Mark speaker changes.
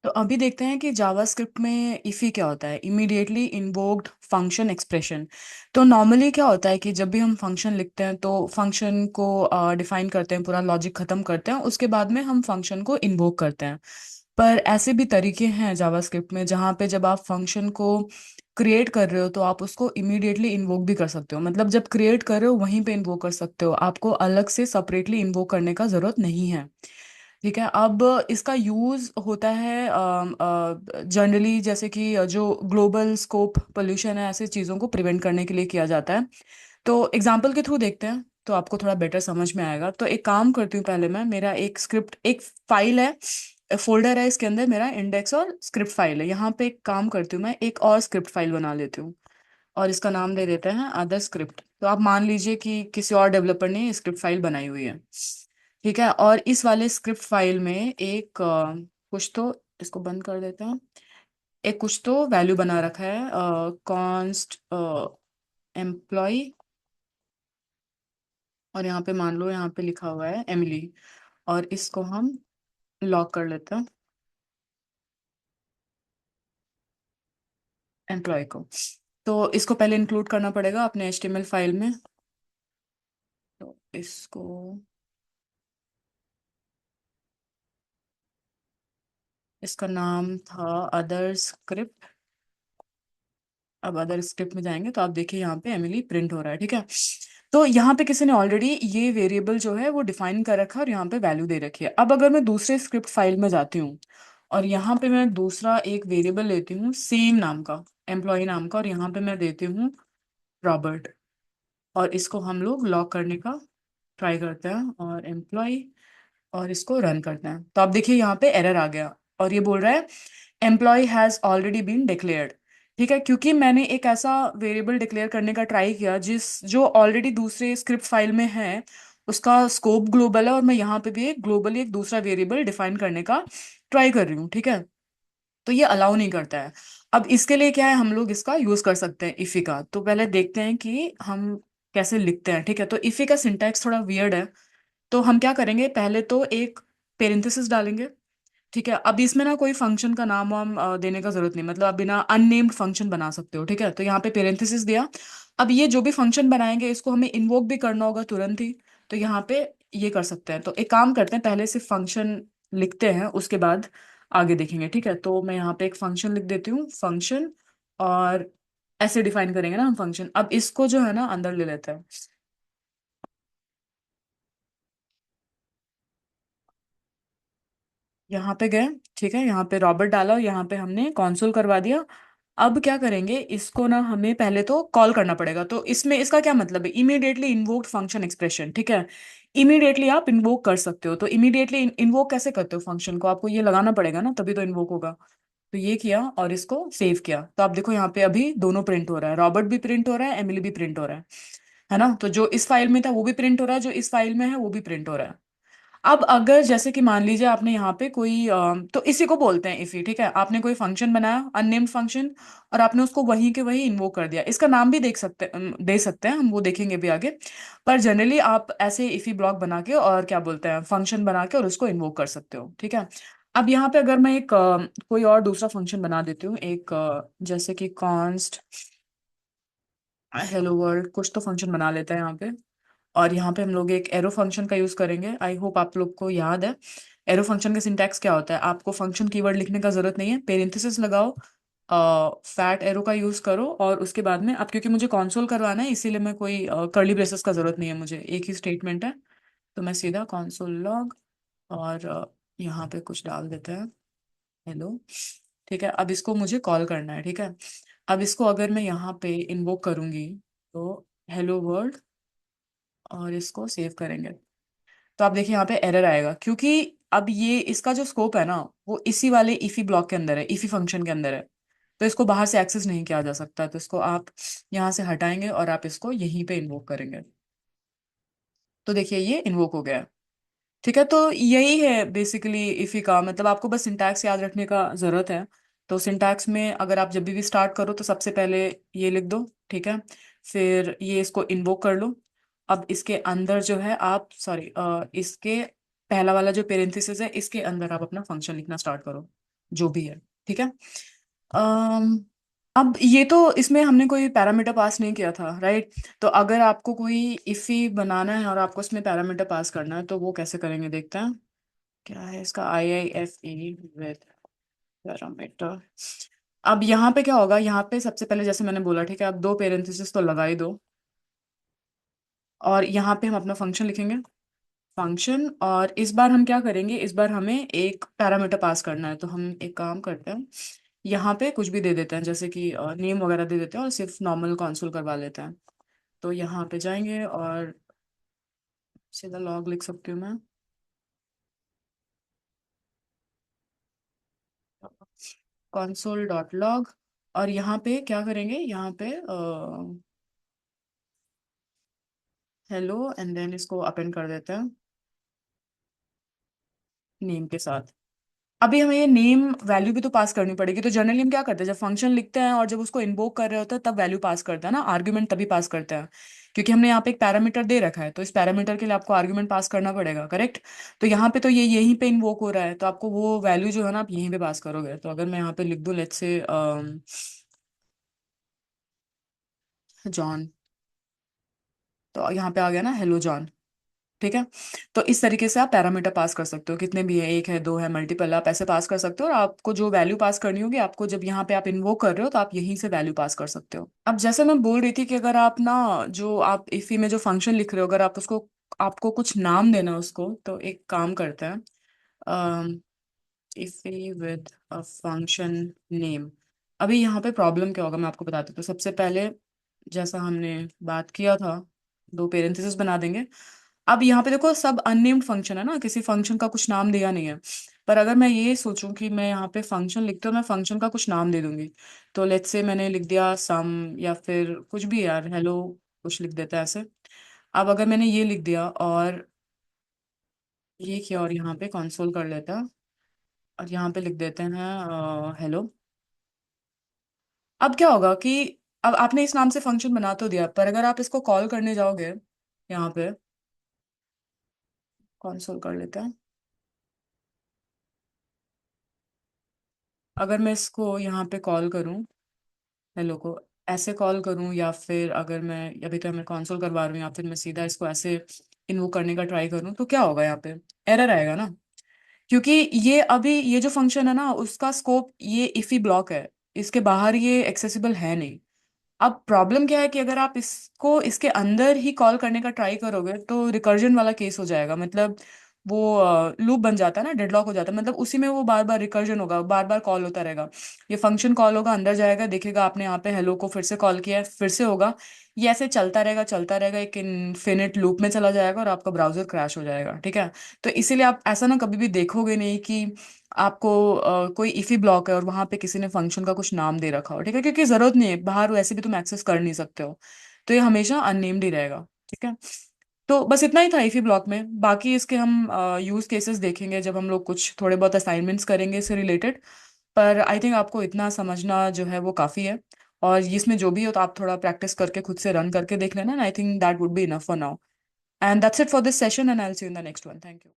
Speaker 1: तो अभी देखते हैं कि जावास्क्रिप्ट में इफी क्या होता है, इमीडिएटली इन्वोक्ड फंक्शन एक्सप्रेशन। तो नॉर्मली क्या होता है कि जब भी हम फंक्शन लिखते हैं तो फंक्शन को डिफाइन करते हैं, पूरा लॉजिक खत्म करते हैं, उसके बाद में हम फंक्शन को इन्वोक करते हैं। पर ऐसे भी तरीके हैं जावास्क्रिप्ट में जहाँ पे जब आप फंक्शन को क्रिएट कर रहे हो तो आप उसको इमीडिएटली इन्वोक भी कर सकते हो। मतलब जब क्रिएट कर रहे हो वहीं पे इन्वोक कर सकते हो, आपको अलग से सेपरेटली इन्वोक करने का जरूरत नहीं है। ठीक है। अब इसका यूज होता है जनरली, जैसे कि जो ग्लोबल स्कोप पोल्यूशन है, ऐसे चीज़ों को प्रिवेंट करने के लिए किया जाता है। तो एग्जाम्पल के थ्रू देखते हैं तो आपको थोड़ा बेटर समझ में आएगा। तो एक काम करती हूँ, पहले मैं मेरा एक स्क्रिप्ट, एक फाइल है, फोल्डर है, इसके अंदर मेरा इंडेक्स और स्क्रिप्ट फाइल है। यहाँ पे एक काम करती हूँ, मैं एक और स्क्रिप्ट फाइल बना लेती हूँ और इसका नाम दे देते हैं अदर स्क्रिप्ट। तो आप मान लीजिए कि किसी और डेवलपर ने स्क्रिप्ट फाइल बनाई हुई है। ठीक है। और इस वाले स्क्रिप्ट फाइल में एक कुछ तो, इसको बंद कर देते हैं, एक कुछ तो वैल्यू बना रखा है, कॉन्स्ट एम्प्लॉय। और यहाँ पे मान लो, यहाँ पे लिखा हुआ है एमिली, और इसको हम लॉक कर लेते हैं, एम्प्लॉय को। तो इसको पहले इंक्लूड करना पड़ेगा अपने एचटीएमएल फाइल में। तो इसको, इसका नाम था अदर स्क्रिप्ट। अब अदर स्क्रिप्ट में जाएंगे तो आप देखिए यहाँ पे एमिली प्रिंट हो रहा है। ठीक है। तो यहाँ पे किसी ने ऑलरेडी ये वेरिएबल जो है वो डिफाइन कर रखा है और यहाँ पे वैल्यू दे रखी है। अब अगर मैं दूसरे स्क्रिप्ट फाइल में जाती हूँ और यहाँ पे मैं दूसरा एक वेरिएबल लेती हूँ सेम नाम का, एम्प्लॉय नाम का, और यहाँ पे मैं देती हूँ रॉबर्ट, और इसको हम लोग लॉक करने का ट्राई करते हैं, और एम्प्लॉय, और इसको रन करते हैं, तो आप देखिए यहाँ पे एरर आ गया और ये बोल रहा है employ has already been declared. ठीक है, क्योंकि मैंने एक ऐसा वेरिएबल डिक्लेयर करने का ट्राई किया जिस जो ऑलरेडी दूसरे स्क्रिप्ट फाइल में है, उसका स्कोप ग्लोबल है, और मैं यहाँ पे भी एक ग्लोबली एक दूसरा वेरिएबल डिफाइन करने का ट्राई कर रही हूँ। ठीक है। तो ये अलाउ नहीं करता है। अब इसके लिए क्या है, हम लोग इसका यूज कर सकते हैं इफी का। तो पहले देखते हैं कि हम कैसे लिखते हैं। ठीक है। तो इफी का सिंटैक्स थोड़ा वियर्ड है। तो हम क्या करेंगे, पहले तो एक पेरेंथेसिस डालेंगे। ठीक है। अब इसमें ना कोई फंक्शन का नाम वाम देने का जरूरत नहीं, मतलब आप बिना अननेम्ड फंक्शन बना सकते हो। ठीक है। तो यहाँ पे पेरेंथेसिस दिया। अब ये जो भी फंक्शन बनाएंगे इसको हमें इन्वोक भी करना होगा तुरंत ही, तो यहाँ पे ये कर सकते हैं। तो एक काम करते हैं, पहले से फंक्शन लिखते हैं, उसके बाद आगे देखेंगे। ठीक है। तो मैं यहाँ पे एक फंक्शन लिख देती हूँ, फंक्शन, और ऐसे डिफाइन करेंगे ना हम फंक्शन। अब इसको जो है ना अंदर ले लेते हैं। यहाँ पे गए। ठीक है। यहाँ पे रॉबर्ट डाला और यहाँ पे हमने कॉन्सोल करवा दिया। अब क्या करेंगे, इसको ना हमें पहले तो कॉल करना पड़ेगा। तो इसमें इसका क्या मतलब है, इमीडिएटली इन्वोक्ड फंक्शन एक्सप्रेशन। ठीक है। इमीडिएटली आप इन्वोक कर सकते हो। तो इमीडिएटली इन्वोक कैसे करते हो फंक्शन को, आपको ये लगाना पड़ेगा ना, तभी तो इन्वोक होगा। तो ये किया और इसको सेव किया, तो आप देखो यहाँ पे अभी दोनों प्रिंट हो रहा है, रॉबर्ट भी प्रिंट हो रहा है, एमिली भी प्रिंट हो रहा है ना। तो जो इस फाइल में था वो भी प्रिंट हो रहा है, जो इस फाइल में है वो भी प्रिंट हो रहा है। अब अगर जैसे कि मान लीजिए आपने यहाँ पे कोई तो इसी को बोलते हैं इफी। ठीक है। आपने कोई फंक्शन बनाया, अननेम्ड फंक्शन, और आपने उसको वहीं के वहीं इन्वोक कर दिया। इसका नाम भी दे सकते हैं, हम वो देखेंगे भी आगे। पर जनरली आप ऐसे इफी ब्लॉक बना के और क्या बोलते हैं फंक्शन बना के और उसको इन्वोक कर सकते हो। ठीक है। अब यहाँ पे अगर मैं एक कोई और दूसरा फंक्शन बना देती हूँ, एक जैसे कि कॉन्स्ट हेलो वर्ल्ड, कुछ तो फंक्शन बना लेते हैं यहाँ पे। और यहाँ पे हम लोग एक एरो फंक्शन का यूज करेंगे। आई होप आप लोग को याद है एरो फंक्शन का सिंटैक्स क्या होता है। आपको फंक्शन कीवर्ड लिखने का जरूरत नहीं है, पेरेंथेसिस लगाओ, फैट एरो का यूज करो, और उसके बाद में, अब क्योंकि मुझे कॉन्सोल करवाना है इसीलिए मैं कोई कर्ली ब्रेसेस का जरूरत नहीं है, मुझे एक ही स्टेटमेंट है। तो मैं सीधा कॉन्सोल लॉग, और यहाँ पे कुछ डाल देते हैं, हेलो। ठीक है। अब इसको मुझे कॉल करना है। ठीक है। अब इसको अगर मैं यहाँ पे इन्वोक करूंगी तो हेलो वर्ल्ड, और इसको सेव करेंगे, तो आप देखिए यहाँ पे एरर आएगा, क्योंकि अब ये इसका जो स्कोप है ना वो इसी वाले इफी ब्लॉक के अंदर है, इफी फंक्शन के अंदर है। तो इसको बाहर से एक्सेस नहीं किया जा सकता। तो इसको आप यहाँ से हटाएंगे और आप इसको यहीं पे इन्वोक करेंगे। तो देखिए ये इन्वोक हो गया है। ठीक है। तो यही है बेसिकली इफी का मतलब, आपको बस सिंटैक्स याद रखने का जरूरत है। तो सिंटैक्स में अगर आप जब भी स्टार्ट करो तो सबसे पहले ये लिख दो। ठीक है। फिर ये इसको इन्वोक कर लो। अब इसके अंदर जो है आप, सॉरी, इसके पहला वाला जो पेरेंथेसिस है इसके अंदर आप अपना फंक्शन लिखना स्टार्ट करो। जो भी है, ठीक है। अम, अब ये तो इसमें हमने कोई पैरामीटर पास नहीं किया था, राइट? तो अगर आपको कोई इफी बनाना है और आपको इसमें पैरामीटर पास करना है तो वो कैसे करेंगे, देखते हैं। क्या है इसका, IIFE विद पैरामीटर। अब यहाँ पे क्या होगा, यहाँ पे सबसे पहले जैसे मैंने बोला, ठीक है, अब दो पेरेंथेसिस तो लगा ही दो, और यहाँ पे हम अपना फंक्शन लिखेंगे, फंक्शन। और इस बार हम क्या करेंगे, इस बार हमें एक पैरामीटर पास करना है, तो हम एक काम करते हैं, यहाँ पे कुछ भी दे देते हैं, जैसे कि नेम वगैरह दे देते हैं और सिर्फ नॉर्मल कंसोल करवा लेते हैं। तो यहाँ पे जाएंगे और सीधा लॉग लिख सकती हूँ मैं, कंसोल डॉट लॉग। और यहाँ पे क्या करेंगे, यहाँ पे हेलो, एंड देन इसको अपेंड कर देते हैं नेम के साथ। अभी हमें ये नेम वैल्यू भी तो पास करनी पड़ेगी। तो जनरली हम क्या करते हैं, जब फंक्शन लिखते हैं और जब उसको इन्वोक कर रहे होते हैं तब वैल्यू पास करते हैं ना, आर्ग्यूमेंट तभी पास करते हैं, क्योंकि हमने यहाँ पे एक पैरामीटर दे रखा है, तो इस पैरामीटर के लिए आपको आर्ग्यूमेंट पास करना पड़ेगा, करेक्ट? तो यहाँ पे तो ये यहीं पे इन्वोक हो रहा है, तो आपको वो वैल्यू जो है ना आप यहीं पे पास करोगे। तो अगर मैं यहाँ पे लिख दूँ, लेट्स से जॉन, तो यहाँ पे आ गया ना हेलो जॉन, ठीक है। तो इस तरीके से आप पैरामीटर पास कर सकते हो, कितने भी है, एक है, दो है, मल्टीपल, आप ऐसे पास कर सकते हो। और आपको जो वैल्यू पास करनी होगी, आपको जब यहाँ पे आप इन्वोक कर रहे हो तो आप यहीं से वैल्यू पास कर सकते हो। अब जैसे मैं बोल रही थी कि अगर आप ना, जो आप इफी में जो फंक्शन लिख रहे हो, अगर आप उसको, आपको कुछ नाम देना है उसको, तो एक काम करते हैं, इफी विद अ फंक्शन नेम। अभी यहाँ पे प्रॉब्लम क्या होगा मैं आपको बताती हूँ। तो सबसे पहले, जैसा हमने बात किया था, दो पेरेंथेसिस बना देंगे। अब यहाँ पे देखो, सब अननेम्ड फंक्शन है ना, किसी फंक्शन का कुछ नाम दिया नहीं है। पर अगर मैं ये सोचूं कि मैं यहाँ पे फंक्शन लिखती हूँ, मैं फंक्शन का कुछ नाम दे दूंगी। तो लेट्स से मैंने लिख दिया सम, या फिर कुछ भी यार, हेलो, कुछ लिख देता है ऐसे। अब अगर मैंने ये लिख दिया और ये किया और यहाँ पे कंसोल कर लेता, और यहाँ पे लिख देते हैं हेलो। अब क्या होगा कि अब आपने इस नाम से फंक्शन बना तो दिया, पर अगर आप इसको कॉल करने जाओगे, यहाँ पे कंसोल कर लेते हैं, अगर मैं इसको यहाँ पे कॉल करूँ, हेलो को ऐसे कॉल करूँ, या फिर अगर मैं, अभी तो मैं कंसोल करवा रही हूँ, या फिर मैं सीधा इसको ऐसे इन्वोक करने का ट्राई करूँ, तो क्या होगा, यहाँ पे एरर आएगा ना, क्योंकि ये अभी ये जो फंक्शन है ना, उसका स्कोप ये इफी ब्लॉक है, इसके बाहर ये एक्सेसिबल है नहीं। अब प्रॉब्लम क्या है कि अगर आप इसको इसके अंदर ही कॉल करने का ट्राई करोगे तो रिकर्जन वाला केस हो जाएगा, मतलब वो लूप बन जाता है ना, डेडलॉक हो जाता है, मतलब उसी में वो बार बार रिकर्जन होगा, बार बार कॉल होता रहेगा। ये फंक्शन कॉल होगा, अंदर जाएगा, देखेगा आपने यहाँ पे हेलो को फिर से कॉल किया है, फिर से होगा, ये ऐसे चलता रहेगा, एक इनफिनिट लूप में चला जाएगा और आपका ब्राउजर क्रैश हो जाएगा, ठीक है। तो इसीलिए आप ऐसा ना कभी भी देखोगे नहीं कि आपको कोई इफी ब्लॉक है और वहां पे किसी ने फंक्शन का कुछ नाम दे रखा हो, ठीक है, क्योंकि जरूरत नहीं है, बाहर वैसे भी तुम एक्सेस कर नहीं सकते हो। तो ये हमेशा अननेम्ड ही रहेगा, ठीक है। तो बस इतना ही था इफी ब्लॉक में, बाकी इसके हम यूज केसेस देखेंगे जब हम लोग कुछ थोड़े बहुत असाइनमेंट्स करेंगे इससे रिलेटेड। पर आई थिंक आपको इतना समझना जो है वो काफ़ी है। और इसमें जो भी हो तो आप थोड़ा प्रैक्टिस करके खुद से रन करके देख लेना, I think that would be enough for now. And that's it for this session, and I will see you in the next one. Thank you.